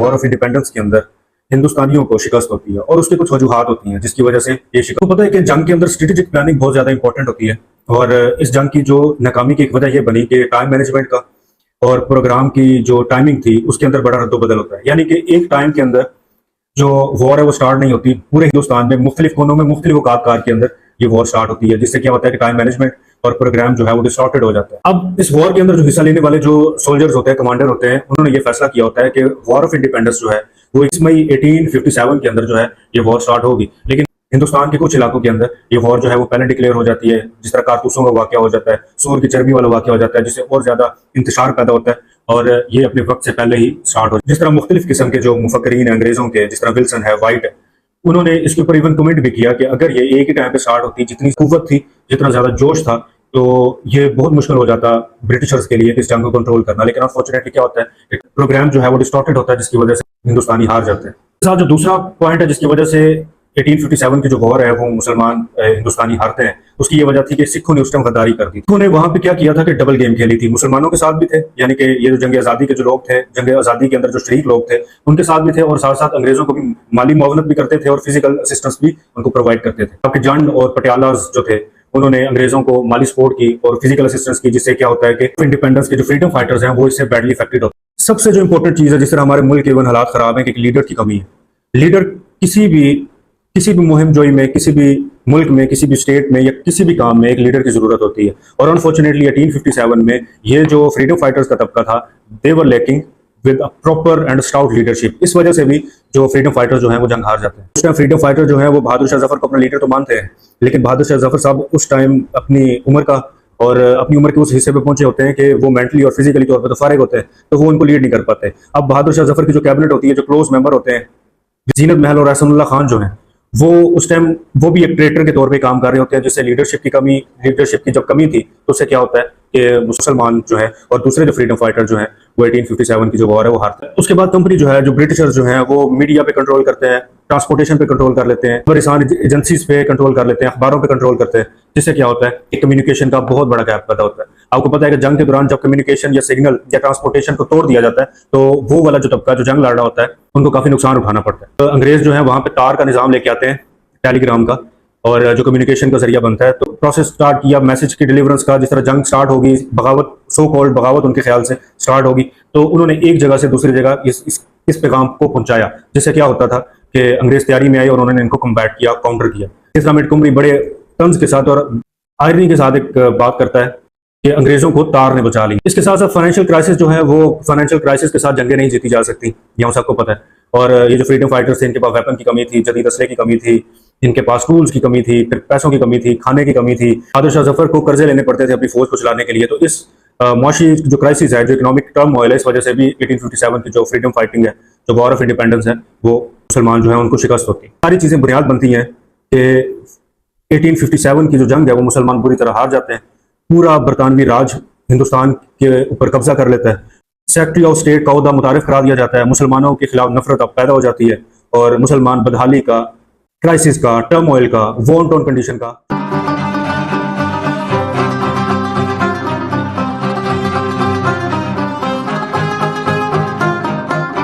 War of independence के अंदर हिंदुस्तानियों को शिकस्त होती है और उसकी कुछ वजूहात होती हैं जिसकी वजह से ये शिकस्त। तो पता है कि जंग के अंदर स्ट्रेटेजिक प्लानिंग बहुत ज्यादा इंपॉर्टेंट होती है और इस जंग की जो नाकामी की एक वजह यह बनी कि टाइम मैनेजमेंट का और प्रोग्राम की जो टाइमिंग थी उसके अंदर बड़ा रद्दोबदल होता है। यानी कि एक टाइम के अंदर जो वॉर है वो स्टार्ट नहीं होती, पूरे हिंदुस्तान में मुख्तलिफ कोनों में मुख्तलिफ औकात के अंदर ये वॉर स्टार्ट होती है, जिससे क्या होता है कि टाइम मैनेजमेंट और प्रोग्राम जो है वो डिस्टॉर्टेड हो जाता है। अब इस वॉर के अंदर जो हिस्सा लेने वाले जो सोल्जर्स होते हैं, कमांडर होते हैं, उन्होंने ये फैसला किया होता है कि वॉर ऑफ इंडिपेंडेंस जो है वो 21 मई 1857 के अंदर जो है ये वॉर स्टार्ट होगी। लेकिन हिंदुस्तान के कुछ इलाकों के अंदर ये वॉर जो है वो पहले डिक्लेयर हो जाती है, जिस तरह कारतूसों का वाकया हो जाता है, सूर की चर्बी वाला वाकया हो जाता है, जिससे और ज्यादा इंतशार पैदा होता है और ये अपने वक्त से पहले ही स्टार्ट हो। जिस तरह मुख्तलिफ किस्म के जो मुफक्करीन अंग्रेजों के, जिस तरह विल्सन है, वाइट है, उन्होंने इसके ऊपर इवन कमेंट भी किया कि अगर ये एक ही टाइम पे स्टार्ट होती, जितनी कुव्वत थी, जितना ज्यादा जोश था, तो ये बहुत मुश्किल हो जाता ब्रिटिशर्स के लिए इस जंग को कंट्रोल करना। लेकिन अनफॉर्चुनेटली क्या होता है, प्रोग्राम जो है वो डिस्टॉर्टेड होता है, जिसकी वजह से हिंदुस्तानी हार जाते हैं। साथ जो दूसरा पॉइंट है जिसकी वजह से 1857 की जो वॉर है वो मुसलमान हिंदुस्तानी हारते हैं, उसकी ये वजह थी कि सिखों ने उस टाइम गद्दारी कर दी। उन्होंने वहां पे क्या किया था कि डबल गेम खेली थी, मुसलमानों के साथ भी थे, यानी कि ये जो जंग आजादी के जो लोग थे, जंग आजादी के अंदर जो शरीक लोग थे, उनके साथ भी थे, और साथ साथ अंग्रेजों को भी माली मुआवनत भी करते थे और फिजिकल असिस्टेंस भी उनको प्रोवाइड करते थे। आपके जंड और पटियाला जो थे, उन्होंने अंग्रेजों को माली सपोर्ट की और फिजिकल असिस्टेंस की, जिससे क्या होता है कि इंडिपेंडेंस के जो फ्रीडम फाइटर्स हैं वो इससे बैडली अफेक्टेड होते हैं। सबसे जो इंपॉर्टेंट चीज है, जिस तरह हमारे मुल्क के इवन हालात खराब है, कि लीडर की कमी है। लीडर किसी भी मुहिम जोई में, किसी भी मुल्क में, किसी भी स्टेट में या किसी भी काम में एक लीडर की जरूरत होती है। और अनफॉर्चुनेटली 1857 में ये जो फ्रीडम फाइटर्स का तबका था, they were lacking with a proper and stout leadership. इस वजह से भी जो फ्रीडम फाइटर जो हैं वो जंग हार जाते हैं। उस टाइम फ्रीडम फाइटर जो हैं वो बहादुर शाह जफर को अपना लीडर तो मानते हैं, लेकिन बहादुर शाह जफर साहब उस टाइम अपनी उम्र का और अपनी उम्र के उस हिस्से पे पहुंचे होते हैं कि वो मेंटली और फिजिकली तौर पर तो फारिग होते हैं, तो वो उनको लीड नहीं कर पाते। अब बहादुर शाह जफर की जो कैबिनेट होती है, जो क्लोज मेंबर होते हैं, जीनत महल और एहसानुल्लाह खान जो हैं, वो उस टाइम वो भी एक ट्रेटर के तौर पे काम कर रहे होते हैं, जिससे लीडरशिप की जब कमी थी, तो उससे क्या होता है कि मुसलमान जो है और दूसरे जो फ्रीडम फाइटर जो हैं वो 1857 की जो वॉर है वो हारते हैं। उसके बाद कंपनी जो है, जो ब्रिटिशर्स जो हैं, वो मीडिया पे कंट्रोल करते हैं, ट्रांसपोर्टेशन पे कंट्रोल कर लेते हैं, खबरसानी एजेंसीज पे कंट्रोल कर लेते हैं, अखबारों पे कंट्रोल करते हैं, जिससे क्या होता है कि कम्युनिकेशन का बहुत बड़ा गैप पैदा होता है। आपको पता है कि जंग के दौरान जब कम्युनिकेशन या सिग्नल या ट्रांसपोर्टेशन को तोड़ दिया जाता है, तो वो वाला जो तबका जो जंग लड़ रहा होता है, उनको काफी नुकसान उठाना पड़ता है। तो अंग्रेज जो है वहां पे तार का निजाम लेके आते हैं, टेलीग्राम का, और जो कम्युनिकेशन का जरिया बनता है। तो प्रोसेस स्टार्ट किया मैसेज की डिलीवरेंस का। जिस तरह जंग स्टार्ट होगी, बगावत, सो कॉल्ड बगावत उनके ख्याल से स्टार्ट होगी, तो उन्होंने एक जगह से दूसरी जगह इस पैगाम को पहुंचाया, जिससे क्या होता था कि अंग्रेज तैयारी में आए और उन्होंने इनको कम्बैट किया, काउंटर किया। तीसरा मिटकुमरी बड़े तंज के साथ और आयरनी के साथ एक बात करता है कि अंग्रेजों को तार ने बचा ली। इसके साथ साथ फाइनेंशियल क्राइसिस जो है, वो फाइनेंशियल क्राइसिस के साथ जंगें नहीं जीती जा सकती, ये हम सबको पता है। और ये जो फ्रीडम फाइटर्स थे, इनके पास वेपन की कमी थी, जदीद असले की कमी थी, इनके पास टूल्स की कमी थी, फिर पैसों की कमी थी, खाने की कमी थी। बहादुर शाह जफर को कर्जे लेने पड़ते थे अपनी फौज को चलाने के लिए। तो इस मुआशी जो क्राइसिस है, जो इकोनॉमिक टर्मोइल है, इस वजह से भी 1857 की जो फ्रीडम फाइटिंग है, जो वॉर ऑफ इंडिपेंडेंस है, वो मुसलमान जो है उनको शिकस्त होती है। सारी चीजें बुनियाद बनती हैं कि 1857 की जो जंग है वो मुसलमान बुरी तरह हार जाते हैं। पूरा बरतानवी राज हिंदुस्तान के ऊपर कब्जा कर लेता है। सेक्रेटरी ऑफ स्टेट का ओहदा मुतारिफ करा दिया जाता है। मुसलमानों के खिलाफ नफरत अब पैदा हो जाती है और मुसलमान बदहाली का, क्राइसिस का, टर्मोइल का, वॉर टोन कंडीशन का